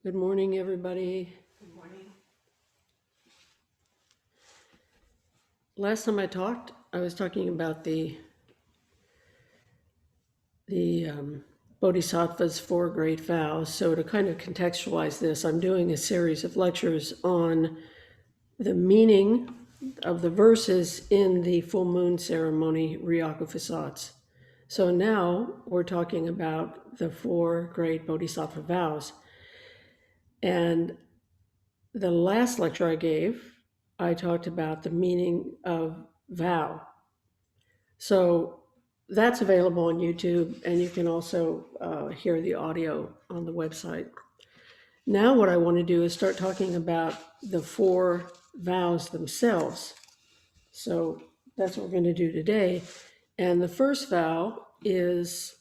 Good morning, everybody. Good morning. Last time I talked, I was talking about the Bodhisattva's Four Great Vows. So to kind of contextualize this, I'm doing a series of lectures on the meaning of the verses in the full moon ceremony, Ryaku. So now we're talking about the Four Great Bodhisattva Vows. And the last lecture I gave, I talked about the meaning of vow. So that's available on YouTube, and you can also hear the audio on the website. Now what I want to do is start talking about the four vows themselves. So that's what we're going to do today. And the first vow is,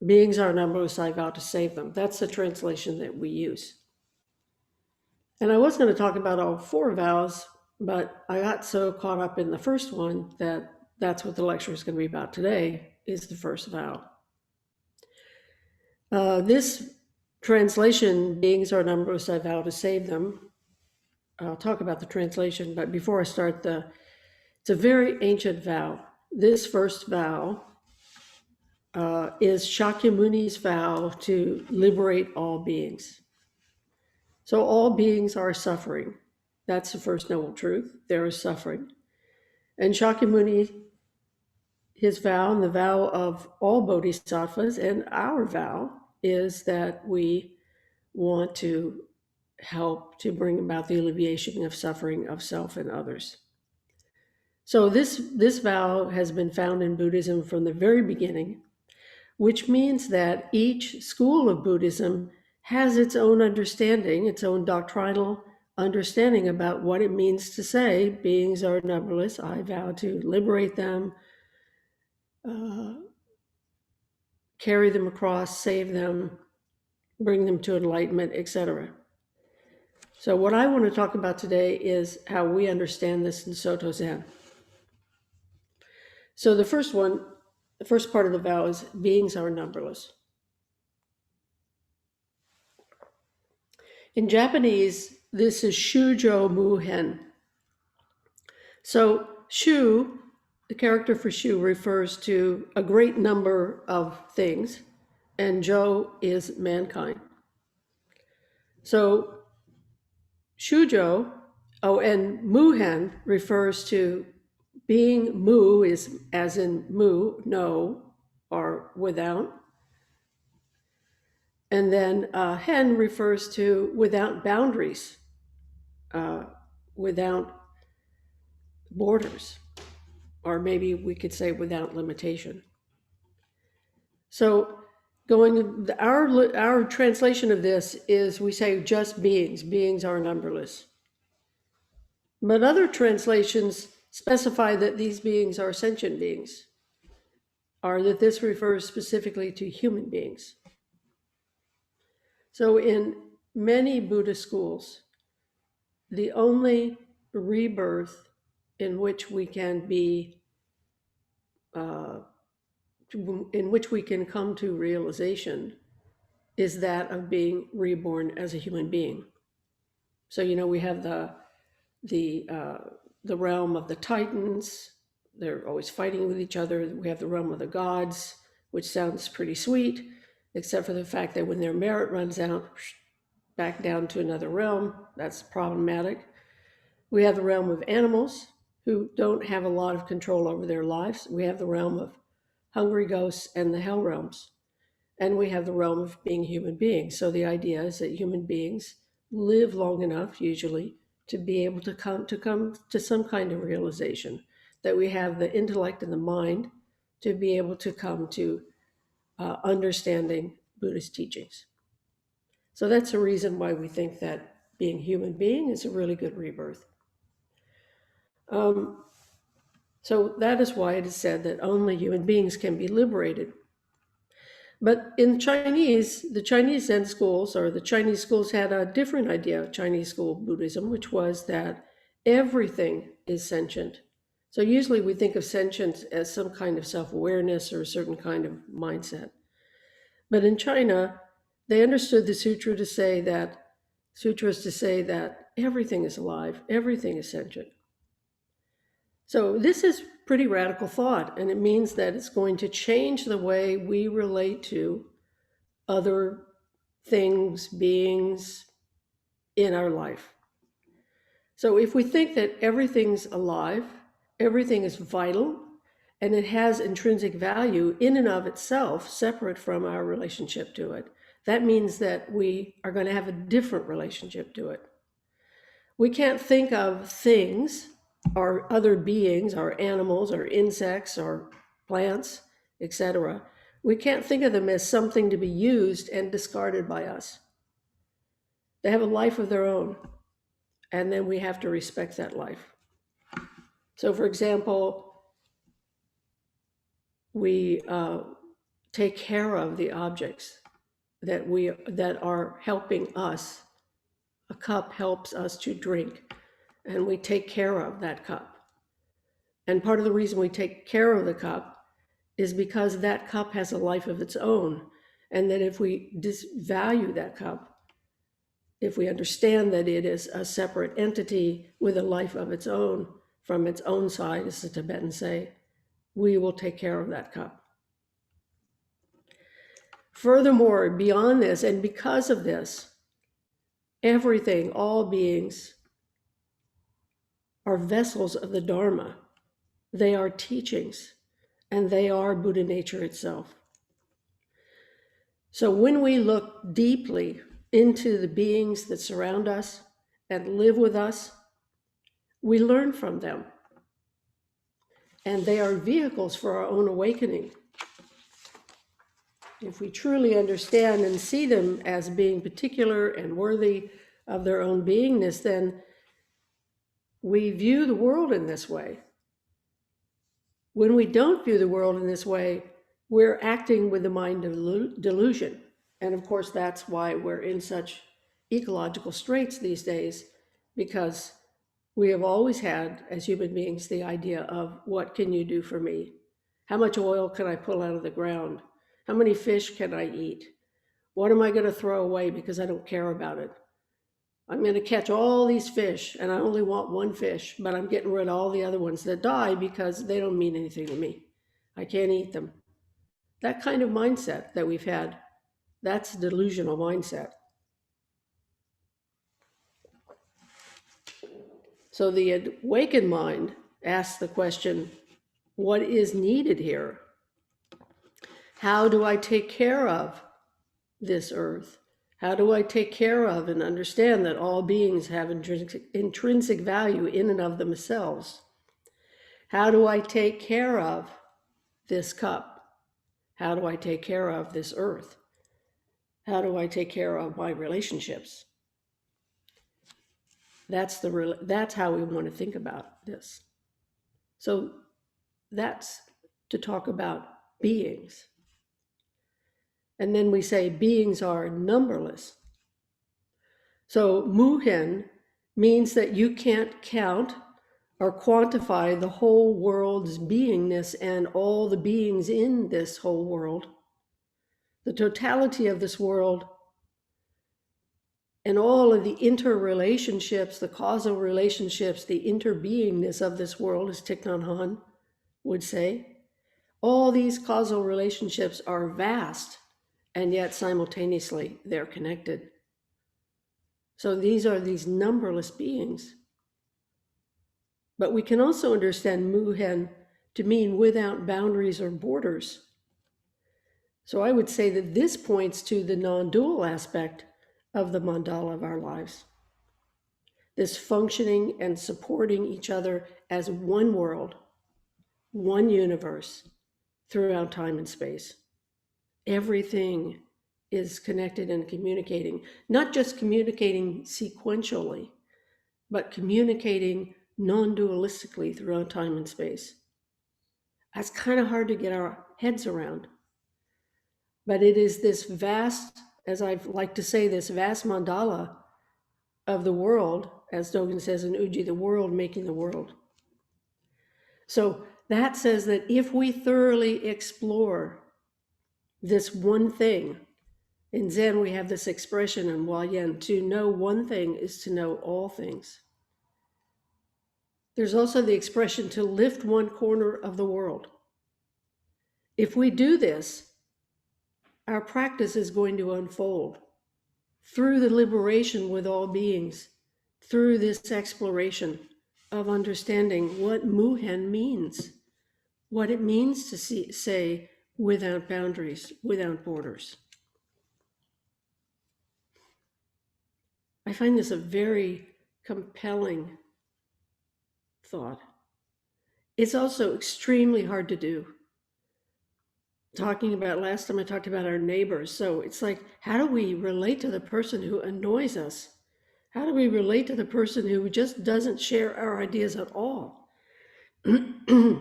beings are numberless, I vow to save them. That's the translation that we use. And I was going to talk about all four vows, but I got so caught up in the first one that that's what the lecture is going to be about today, is the first vow. This translation, beings are numberless, I vow to save them. I'll talk about the translation, but before I start, it's a very ancient vow. This first vow is Shakyamuni's vow to liberate all beings. So all beings are suffering. That's the first noble truth. There is suffering. And Shakyamuni, his vow and the vow of all bodhisattvas and our vow is that we want to help to bring about the alleviation of suffering of self and others. So this vow has been found in Buddhism from the very beginning, which means that each school of Buddhism has its own understanding, its own doctrinal understanding about what it means to say, beings are numberless, I vow to liberate them, carry them across, save them, bring them to enlightenment, etc. So what I want to talk about today is how we understand this in Soto Zen. So the first part of the vow is beings are numberless. In Japanese, this is Shujo Muhen. So Shu, the character for Shu, refers to a great number of things, and Jo is mankind. So Shujo, and Muhen refers to being mu, is as in mu, no, or without. And then hen refers to without boundaries, without borders, or maybe we could say without limitation. So our translation of this is we say just beings are numberless. But other translations specify that these beings are sentient beings, or that this refers specifically to human beings. So in many Buddhist schools, the only rebirth in which we can be, in which we can come to realization is that of being reborn as a human being. So, we have the realm of the Titans. They're always fighting with each other. We have the realm of the gods, which sounds pretty sweet, except for the fact that when their merit runs out, back down to another realm. That's problematic. We have the realm of animals who don't have a lot of control over their lives. We have the realm of hungry ghosts and the hell realms. And we have the realm of being human beings. So the idea is that human beings live long enough, usually, to be able to come to some kind of realization, that we have the intellect and the mind to be able to come to understanding Buddhist teachings. So that's a reason why we think that being human being is a really good rebirth. So that is why it is said that only human beings can be liberated. But in Chinese, the Chinese Zen schools, or the Chinese schools, had a different idea of Chinese school Buddhism, which was that everything is sentient. So usually we think of sentience as some kind of self-awareness or a certain kind of mindset. But in China, They understood the sutras to say that everything is alive, everything is sentient. So this is pretty radical thought, and it means that it's going to change the way we relate to other things, beings in our life. So if we think that everything's alive, everything is vital, and it has intrinsic value in and of itself, separate from our relationship to it, that means that we are going to have a different relationship to it. We can't think of things or other beings or animals or insects or plants, etc. We can't think of them as something to be used and discarded by us. They have a life of their own, and then we have to respect that life. So, for example, we take care of the objects that are helping us. A cup helps us to drink, and we take care of that cup. And part of the reason we take care of the cup is because that cup has a life of its own, and that if we disvalue that cup, if we understand that it is a separate entity with a life of its own, from its own side, as the Tibetans say, we will take care of that cup. Furthermore, beyond this, and because of this, everything, all beings, are vessels of the Dharma. They are teachings, and they are Buddha nature itself. So when we look deeply into the beings that surround us and live with us, we learn from them. And they are vehicles for our own awakening. If we truly understand and see them as being particular and worthy of their own beingness, then we view the world in this way. When we don't view the world in this way, we're acting with the mind delusion. And of course, that's why we're in such ecological straits these days, because we have always had, as human beings, the idea of what can you do for me? How much oil can I pull out of the ground? How many fish can I eat? What am I going to throw away because I don't care about it? I'm going to catch all these fish and I only want one fish, but I'm getting rid of all the other ones that die because they don't mean anything to me. I can't eat them. That kind of mindset that we've had, that's a delusional mindset. So the awakened mind asks the question, what is needed here? How do I take care of this earth? How do I take care of and understand that all beings have intrinsic value in and of themselves? How do I take care of this cup? How do I take care of this earth? How do I take care of my relationships? That's how we want to think about this. So that's to talk about beings. And then we say beings are numberless. So muhen means that you can't count or quantify the whole world's beingness and all the beings in this whole world. The totality of this world and all of the interrelationships, the causal relationships, the interbeingness of this world, as Thich Nhat Hanh would say, all these causal relationships are vast, and yet simultaneously they're connected. So these are these numberless beings. But we can also understand muhen to mean without boundaries or borders. So I would say that this points to the non-dual aspect of the mandala of our lives. This functioning and supporting each other as one world, one universe throughout time and space. Everything is connected and communicating, not just communicating sequentially, but communicating non-dualistically throughout time and space. That's kind of hard to get our heads around. But it is this vast, as I like to say, this vast mandala of the world, as Dogen says in Uji, the world making the world. So that says that if we thoroughly explore this one thing, In Zen, we have this expression in Huayan, to know one thing is to know all things. There's also the expression to lift one corner of the world. If we do this, our practice is going to unfold through the liberation with all beings, through this exploration of understanding what Muhen means, what it means to say without boundaries, without borders. I find this a very compelling thought. It's also extremely hard to do. Last time I talked about our neighbors. So it's like, how do we relate to the person who annoys us? How do we relate to the person who just doesn't share our ideas at all? I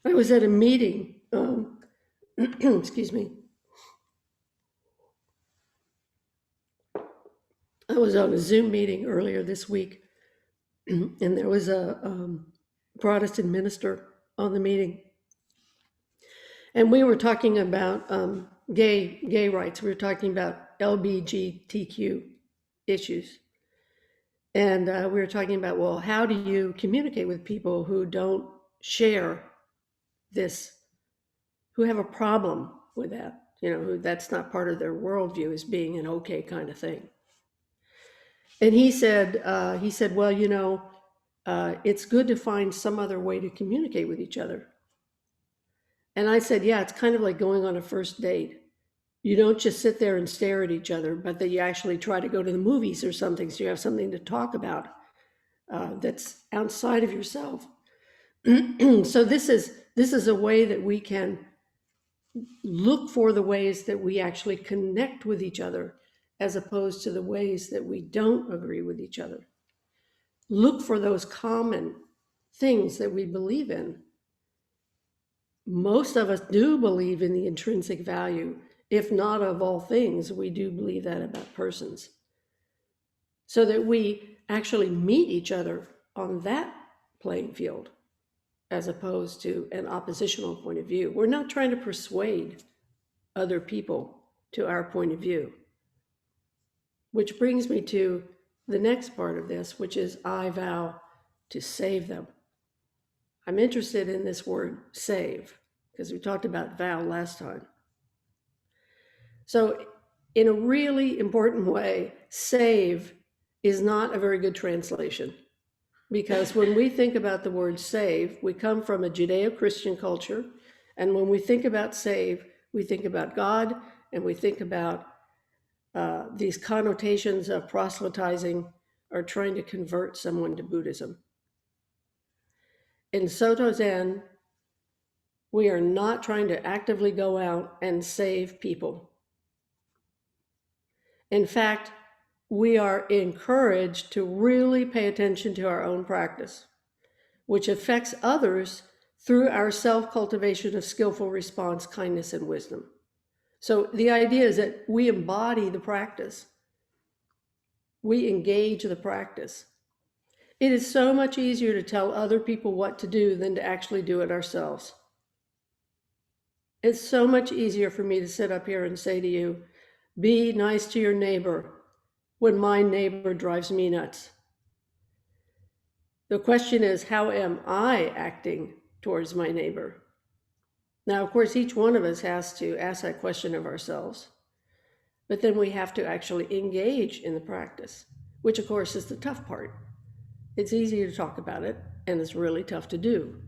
was at a meeting, excuse me. I was on a Zoom meeting earlier this week, and there was a Protestant minister on the meeting. And we were talking about gay rights. We were talking about LGBTQ issues. And we were talking about, well, how do you communicate with people who don't share this, who have a problem with that, who that's not part of their worldview as being an okay kind of thing. And he said, well, it's good to find some other way to communicate with each other. And I said, yeah, it's kind of like going on a first date. You don't just sit there and stare at each other, but that you actually try to go to the movies or something, so you have something to talk about that's outside of yourself. So this is a way that we can look for the ways that we actually connect with each other, as opposed to the ways that we don't agree with each other. Look for those common things that we believe in. Most of us do believe in the intrinsic value. If not of all things, we do believe that about persons. So that we actually meet each other on that playing field, as opposed to an oppositional point of view. We're not trying to persuade other people to our point of view. Which brings me to the next part of this, which is I vow to save them. I'm interested in this word save, because we talked about vow last time. So in a really important way, save is not a very good translation, because when we think about the word save, we come from a Judeo-Christian culture, and when we think about save, we think about God, and we think about these connotations of proselytizing or trying to convert someone to Buddhism. In Soto Zen, we are not trying to actively go out and save people. In fact, we are encouraged to really pay attention to our own practice, which affects others through our self-cultivation of skillful response, kindness, and wisdom. So the idea is that we embody the practice. We engage the practice. It is so much easier to tell other people what to do than to actually do it ourselves. It's so much easier for me to sit up here and say to you, be nice to your neighbor, when my neighbor drives me nuts. The question is, how am I acting towards my neighbor? Now, of course, each one of us has to ask that question of ourselves, but then we have to actually engage in the practice, which of course is the tough part. It's easy to talk about it, and it's really tough to do.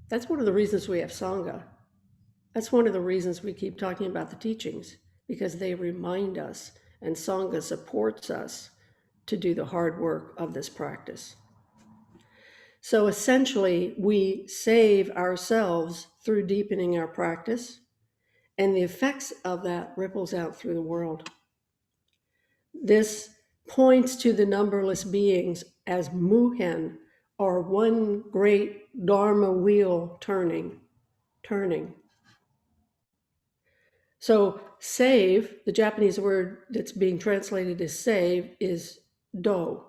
That's one of the reasons we have Sangha. That's one of the reasons we keep talking about the teachings, because they remind us, and Sangha supports us to do the hard work of this practice. So essentially, we save ourselves through deepening our practice, and the effects of that ripples out through the world. This points to the numberless beings as Muhen, or one great Dharma wheel turning. So save, the Japanese word that's being translated as save, is do.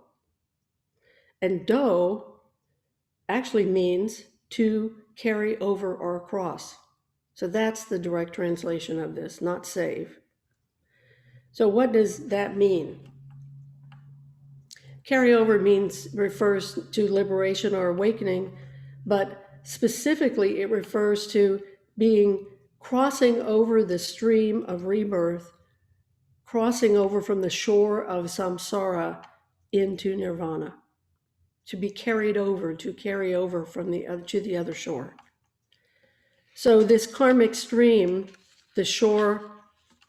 And do actually means to carry over or across. So that's the direct translation of this, not save. So what does that mean? Carryover refers to liberation or awakening, but specifically it refers to crossing over the stream of rebirth, crossing over from the shore of samsara into nirvana, to be carried over, to carry over from to the other shore. So this karmic stream, the shore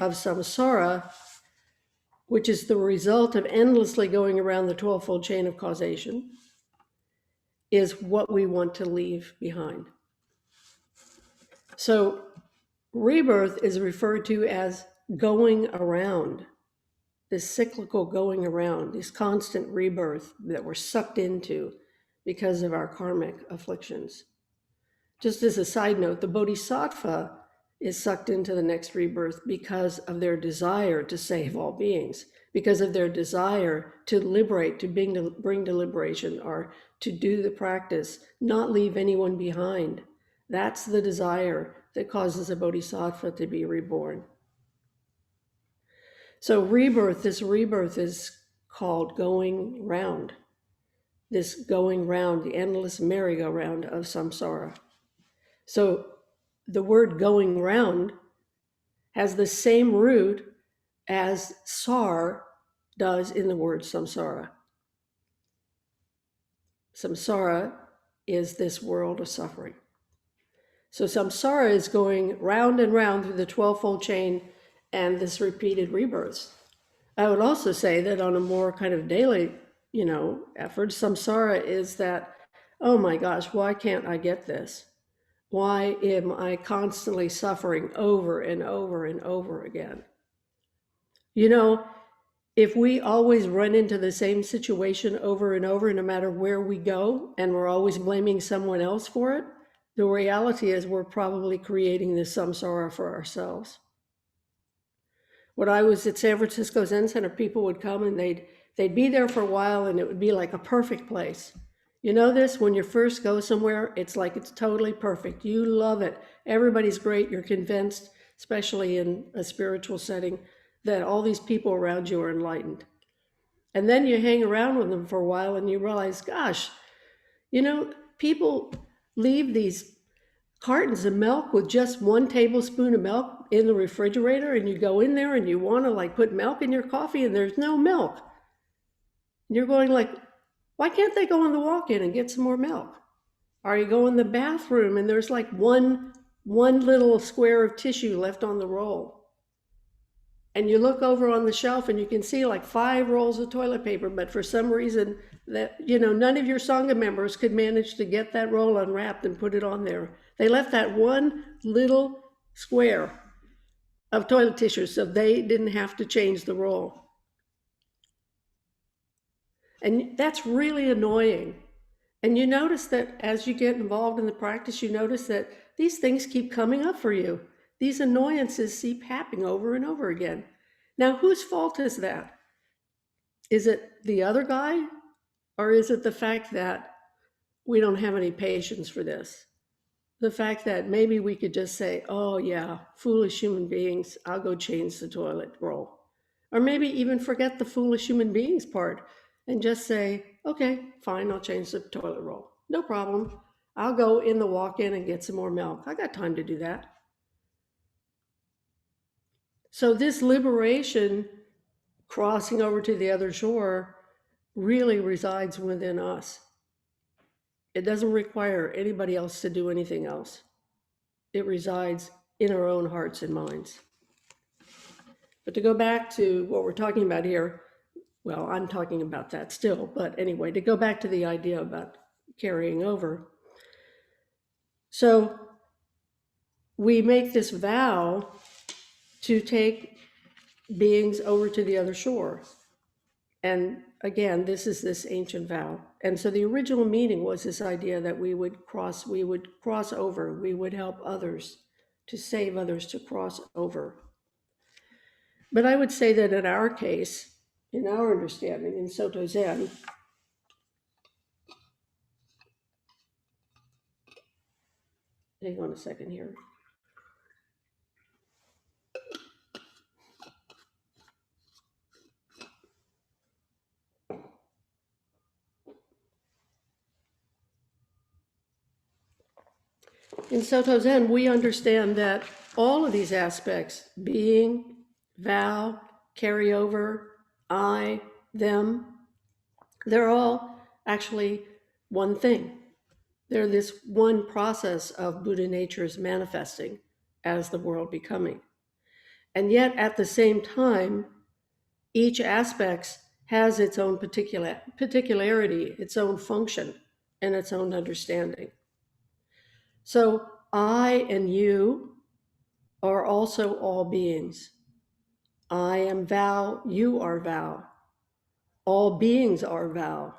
of samsara, which is the result of endlessly going around the 12-fold chain of causation, is what we want to leave behind. So rebirth is referred to as going around, this cyclical going around, this constant rebirth that we're sucked into because of our karmic afflictions. Just as a side note, the bodhisattva is sucked into the next rebirth because of their desire to save all beings, because of their desire to liberate, to bring to liberation, or to do the practice, not leave anyone behind. That's the desire that causes a bodhisattva to be reborn. So this rebirth is called going round. This going round, the endless merry-go-round of samsara. So the word going round has the same root as sar does in the word samsara. Samsara is this world of suffering. So samsara is going round and round through the 12-fold chain and this repeated rebirths. I would also say that on a more kind of daily, effort, samsara is that, oh my gosh, why can't I get this? Why am I constantly suffering over and over and over again? If we always run into the same situation over and over, no matter where we go, and we're always blaming someone else for it, the reality is we're probably creating this samsara for ourselves. When I was at San Francisco Zen Center, people would come and they'd be there for a while, and it would be like a perfect place. You know this, when you first go somewhere, it's like it's totally perfect. You love it. Everybody's great. You're convinced, especially in a spiritual setting, that all these people around you are enlightened. And then you hang around with them for a while and you realize, gosh, people leave these cartons of milk with just 1 tablespoon of milk in the refrigerator, and you go in there and you want to put milk in your coffee and there's no milk. And you're going why can't they go in the walk-in and get some more milk? Or you go in the bathroom and there's one little square of tissue left on the roll. And you look over on the shelf and you can see 5 rolls of toilet paper, but for some reason that, none of your Sangha members could manage to get that roll unwrapped and put it on there. They left that one little square of toilet tissue so they didn't have to change the roll. And that's really annoying. And you notice that as you get involved in the practice, you notice that these things keep coming up for you. These annoyances keep happening over and over again. Now, whose fault is that? Is it the other guy? Or is it the fact that we don't have any patience for this? The fact that maybe we could just say, oh yeah, foolish human beings, I'll go change the toilet roll. Or maybe even forget the foolish human beings part and just say, okay, fine, I'll change the toilet roll. No problem. I'll go in the walk-in and get some more milk. I got time to do that. So this liberation, crossing over to the other shore, really resides within us. It doesn't require anybody else to do anything else. It resides in our own hearts and minds. But to go back to what we're talking about here, well, I'm talking about that still, but anyway, to go back to the idea about carrying over. So we make this vow to take beings over to the other shore. And again, this is this ancient vow. And so the original meaning was this idea that we would cross over, we would help others, to save others, to cross over. But I would say that in our case, in our understanding, in Soto Zen, hang on a second here. In Soto Zen, we understand that all of these aspects, being, vow, carryover, I, them, they're all actually one thing. They're this one process of Buddha nature's manifesting as the world becoming. And yet at the same time, each aspect has its own particularity, its own function, and its own understanding. So I and you are also all beings. I am vow, you are vow. All beings are vow.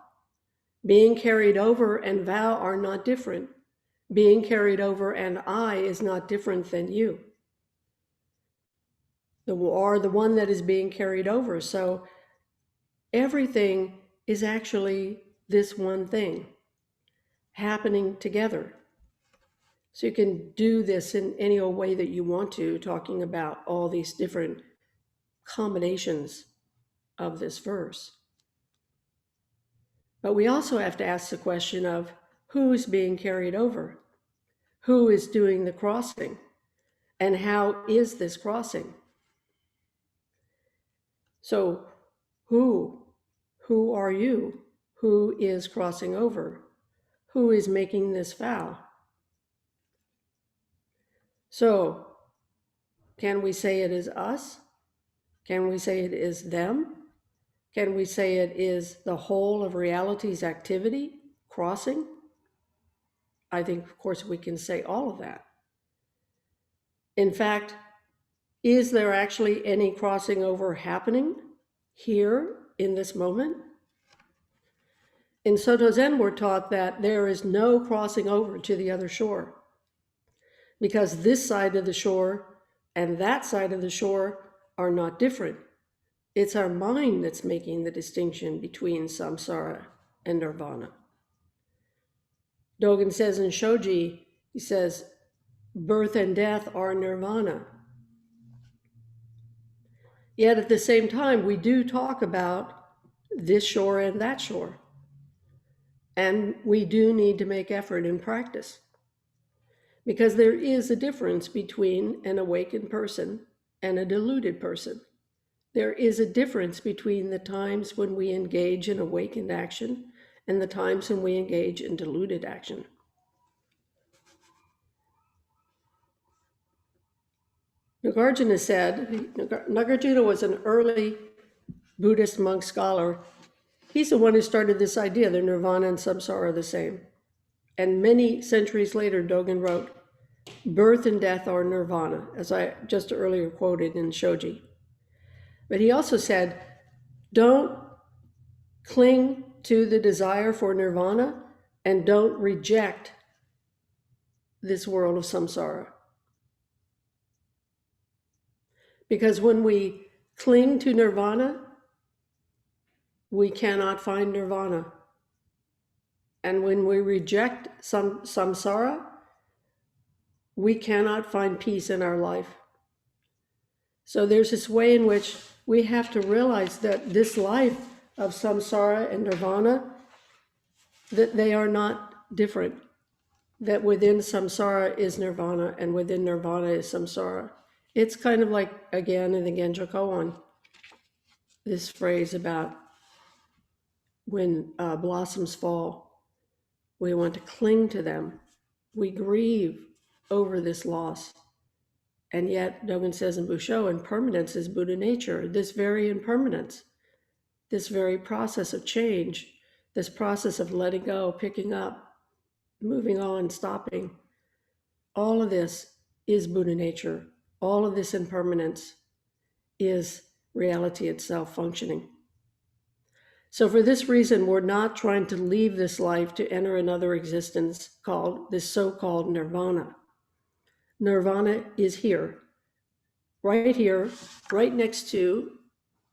Being carried over and vow are not different. Being carried over and I is not different than you. The one that is being carried over. So everything is actually this one thing happening together. So you can do this in any way that you want to, talking about all these different combinations of this verse. But we also have to ask the question of who's being carried over? Who is doing the crossing? And how is this crossing? So who are you? Who is crossing over? Who is making this vow? So can we say it is us? Can we say it is them? Can we say it is the whole of reality's activity crossing? I think, of course, we can say all of that. In fact, is there actually any crossing over happening here in this moment? In Soto Zen, we're taught that there is no crossing over to the other shore, because this side of the shore and that side of the shore are not different. It's our mind that's making the distinction between samsara and nirvana. Dogen says in Shoji, he says, birth and death are nirvana. Yet at the same time, we do talk about this shore and that shore. And we do need to make effort in practice, because there is a difference between an awakened person and a deluded person. There is a difference between the times when we engage in awakened action and the times when we engage in deluded action. Nagarjuna said, Nagarjuna was an early Buddhist monk scholar. He's the one who started this idea that nirvana and samsara are the same. And many centuries later, Dogen wrote, birth and death are nirvana, as I just earlier quoted in Shoji. But he also said, don't cling to the desire for nirvana and don't reject this world of samsara. Because when we cling to nirvana, we cannot find nirvana. And when we reject samsara, we cannot find peace in our life. So there's this way in which we have to realize that this life of samsara and nirvana, that they are not different. That within samsara is nirvana and within nirvana is samsara. It's kind of like, again, in the Genjo Koan, this phrase about when blossoms fall, we want to cling to them. We grieve over this loss. And yet, Dogen says in Busho, impermanence is Buddha nature. This very impermanence, this very process of change, this process of letting go, picking up, moving on, stopping, all of this is Buddha nature. All of this impermanence is reality itself functioning. So for this reason, we're not trying to leave this life to enter another existence called this so-called nirvana. Nirvana is here, right next to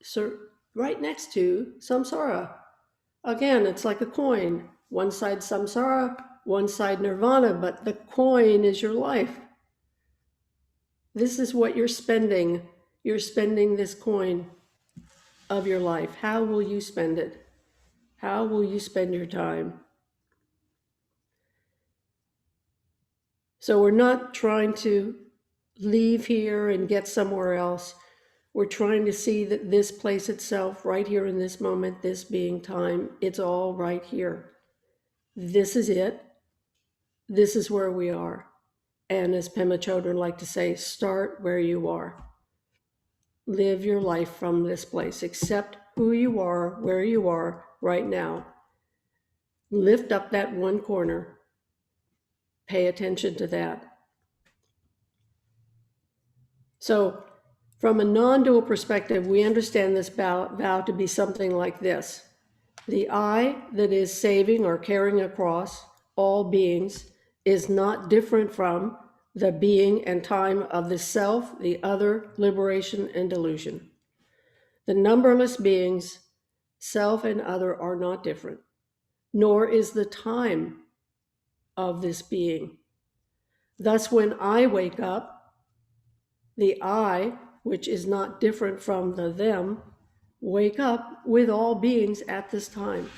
samsara. Again, it's like a coin. One side samsara, one side nirvana, but the coin is your life. This is what you're spending. You're spending this coin of your life. How will you spend it? How will you spend your time? So we're not trying to leave here and get somewhere else. We're trying to see that this place itself, right here in this moment, this being time, it's all right here. This is it. This is where we are. And as Pema Chodron like to say, start where you are. Live your life from this place. Accept who you are, where you are right now. Lift up that one corner. Pay attention to that. So from a non-dual perspective, we understand this vow to be something like this. The I that is saving or carrying across all beings is not different from the being and time of the self, the other, liberation, and delusion. The numberless beings, self and other, are not different, nor is the time of this being. Thus, when I wake up, the I, which is not different from the them, wake up with all beings at this time.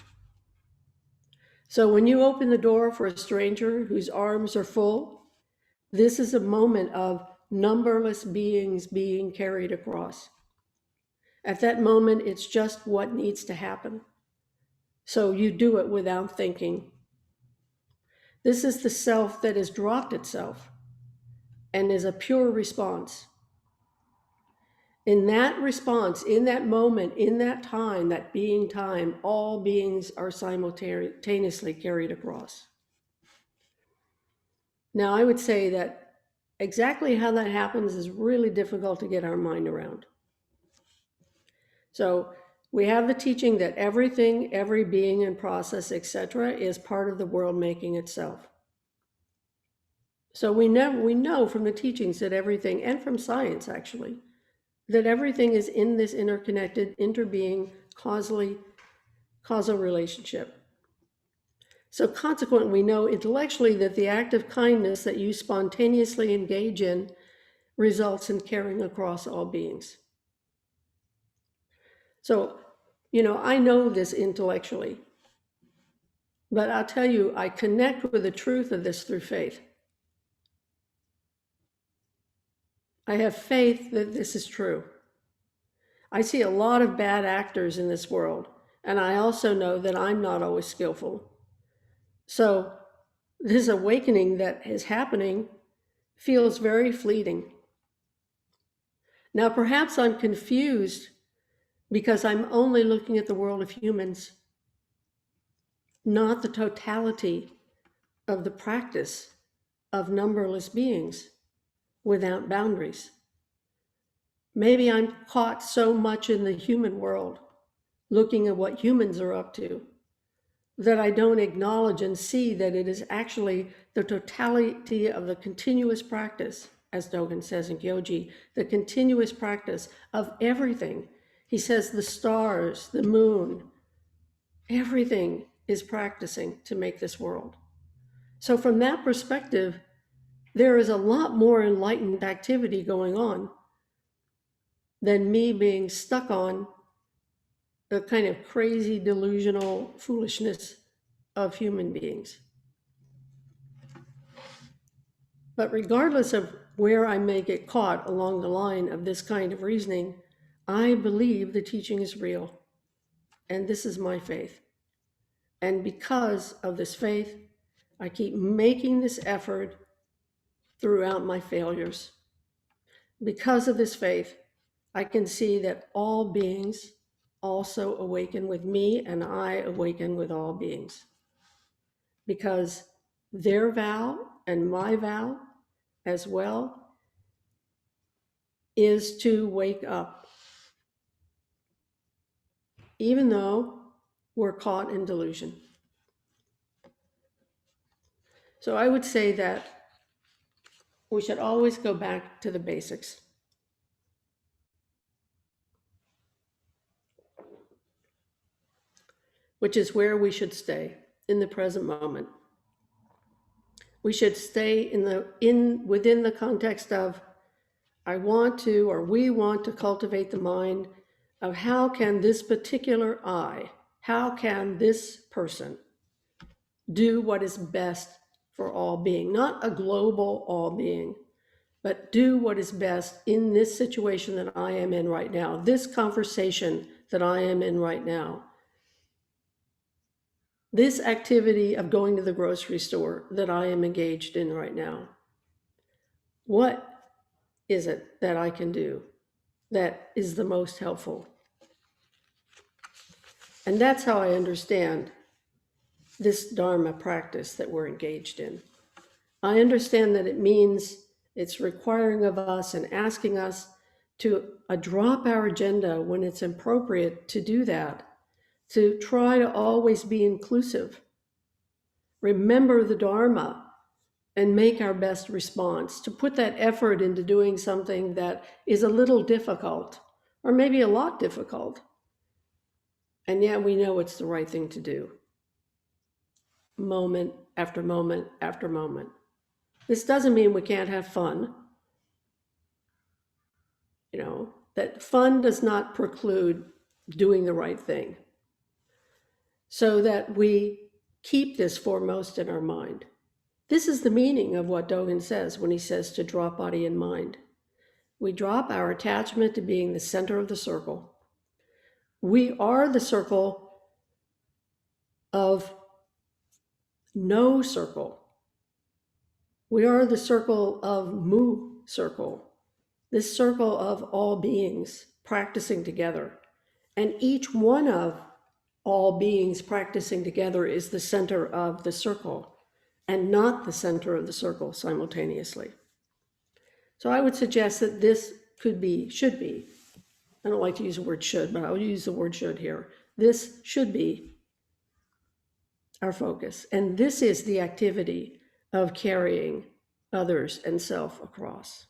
So when you open the door for a stranger whose arms are full, this is a moment of numberless beings being carried across. At that moment, it's just what needs to happen. So you do it without thinking. This is the self that has dropped itself and is a pure response. In that response, in that moment, in that time, that being time, all beings are simultaneously carried across. Now, I would say that exactly how that happens is really difficult to get our mind around. So we have the teaching that everything, every being and process, etc., is part of the world making itself. So we know from the teachings that everything, and from science actually, that everything is in this interconnected, interbeing, causal relationship. So consequently, we know intellectually that the act of kindness that you spontaneously engage in results in carrying across all beings. So, I know this intellectually, but I'll tell you, I connect with the truth of this through faith. I have faith that this is true. I see a lot of bad actors in this world, and I also know that I'm not always skillful. So this awakening that is happening feels very fleeting. Now, perhaps I'm confused because I'm only looking at the world of humans, not the totality of the practice of numberless beings without boundaries. Maybe I'm caught so much in the human world, looking at what humans are up to, that I don't acknowledge and see that it is actually the totality of the continuous practice, as Dogen says in Gyoji, the continuous practice of everything. He says the stars, the moon, everything is practicing to make this world. So from that perspective, there is a lot more enlightened activity going on than me being stuck on the kind of crazy delusional foolishness of human beings. But regardless of where I may get caught along the line of this kind of reasoning, I believe the teaching is real, and this is my faith. And because of this faith, I keep making this effort throughout my failures. Because of this faith, I can see that all beings also awaken with me, and I awaken with all beings. Because their vow and my vow as well is to wake up, even though we're caught in delusion. So I would say that we should always go back to the basics. Which is where we should stay in the present moment. We should stay within the context of I want to, or we want to cultivate the mind of how can this particular I, how can this person do what is best for all being, not a global all being, but do what is best in this situation that I am in right now, this conversation that I am in right now, this activity of going to the grocery store that I am engaged in right now. What is it that I can do that is the most helpful? And that's how I understand this Dharma practice that we're engaged in. I understand that it means it's requiring of us and asking us to drop our agenda when it's appropriate to do that, to try to always be inclusive, remember the Dharma, and make our best response, to put that effort into doing something that is a little difficult, or maybe a lot difficult, and yet we know it's the right thing to do, moment after moment after moment. This doesn't mean we can't have fun. That fun does not preclude doing the right thing, so that we keep this foremost in our mind. This is the meaning of what Dogen says when he says to drop body and mind. We drop our attachment to being the center of the circle. We are the circle of no circle. We are the circle of Mu circle, this circle of all beings practicing together. And each one of all beings practicing together is the center of the circle, and not the center of the circle simultaneously. So I would suggest that this should be, I don't like to use the word should, but I'll use the word should here. This should be our focus. And this is the activity of carrying others and self across.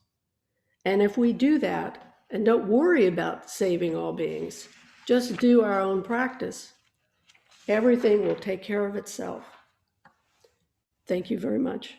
And if we do that, and don't worry about saving all beings, just do our own practice, everything will take care of itself. Thank you very much.